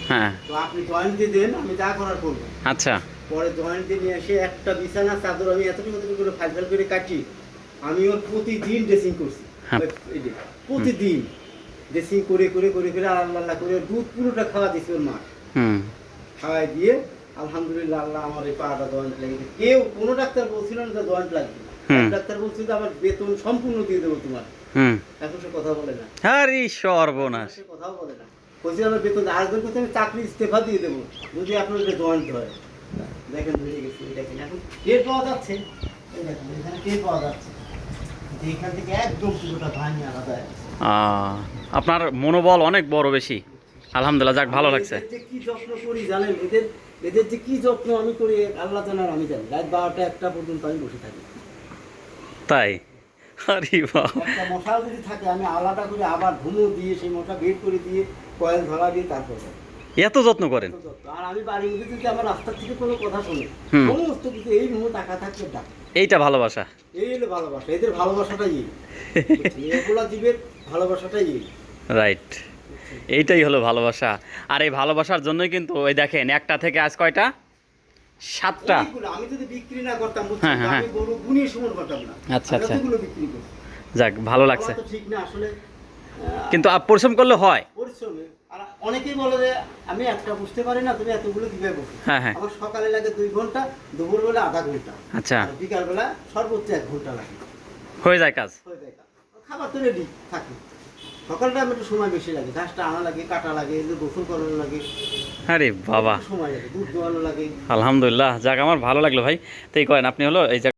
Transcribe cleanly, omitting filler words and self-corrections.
হ্যাঁ। তো আপনি জয়েন্ট দিয়ে দেন, আমি যা করার করবো। আচ্ছা। পরে জয়েন্ট দিয়ে নিয়ে এসে একটা বিছানার চাদর আমি এতটুকু করে ফাইল ফাইল করে কাটি। আমি ওর প্রতিদিন ড্রেসিং করছি। হ্যাঁ। প্রতিদিন ড্রেসিং করে করে করে করে আল্লাহ আল্লাহ করে দুধ পুরোটা খাওয়া দিয়েছি ওর মা। হুম। খাওয়াই দিয়ে আলহামদুলিল্লাহ আল্লাহ আমার এই পাটা জয়েন্ট লেগেছে। কেউ কোনো ডাক্তার বলছিল না যে জয়েন্ট লাগবে না। ডাক্তার বলছিল আমার বেতন সম্পূর্ণ দিয়ে দেবো তোমার। এখন সে কথা বলে না। আরে সর্বনাশ। সে কথাও বলে না। বলছি আমার বেতন আরেকজন কথা আমি চাকরি ইস্তফা দিয়ে দেবো যদি আপনার এটা জয়েন্ট হয়। দেখেন ধরে গেছি, দেখেন এখন টের পাওয়া যাচ্ছে। এই দেখেন এখানে টের পাওয়া যাচ্ছে। এখান থেকে একদম পুরোটা ভাঙি আলাদা। আপনার মনোবল অনেক বড় বেশি। আলহামদুলিল্লাহ, যাক ভালো লাগছে। এদের যে কি যত্ন করি জানেন, এদের যে কি যত্ন আমি করি আল্লাহ জানার, আমি জানি। রাত 12টা 1টা পর্যন্ত আমি বসে থাকি। তাই? আরে বাবা। একটা মশা যদি থাকে আমি আলাদা করে আবার ধুনো দিয়ে সেই মশা বের করে দিয়ে কয়েল ধরা দিয়ে তারপর যাই। এত যত্ন করেন? আর আমি বাড়ির মধ্যে যদি আমার রাস্তার থেকে কোনো কথা শুনি, সমস্ত কিছু এই মুহূর্তে টাকা থাকলে ডাক। এইটা ভালোবাসা। এই হলো ভালোবাসা। এদের ভালোবাসাটাই এগুলা জীবের ভালোবাসাটাই। রাইট, এইটাই হলো ভালোবাসা। আর এই ভালোবাসার জন্যই কিন্তু ওই দেখেন, একটা থেকে আজ কয়টা, 7টা। আমি যদি বিক্রি না করতাম, হ্যাঁ হ্যাঁ হ্যাঁ, আমি গরু গুনিয়ে সমান করতাম না। আচ্ছা আচ্ছা, এতগুলো বিক্রি করি। যাক ভালো লাগছে। তো ঠিক না আসলে, কিন্তু পরিশ্রম করলে হয়। পরিশ্রমে আর অনেকেই বলে যে আমি একটা বুঝতে পারি না, তুমি এতগুলো কিভাবে বসো। হ্যাঁ হ্যাঁ, আমার সকালে লাগে 2 ঘন্টা, দুপুরবেলা আধা ঘন্টা, আচ্ছা, বিকালবেলা সর্বোচ্চ 1 ঘন্টা লাগে। হয়ে যায় কাজ। হয়ে যায় কাজ। খাবার তো রেডি থাকে। সকালটা আমি একটু সময় বেশি লাগে, ঘাসটা আনা লাগে, কাটা লাগে, এদের গোসল করানো লাগে। আরে বাবা, সময় লাগে, দুধ দোয়ানো লাগে। আলহামদুলিল্লাহ, যাক আমার ভালো লাগলো ভাই। তো এই করেন আপনি হলো এই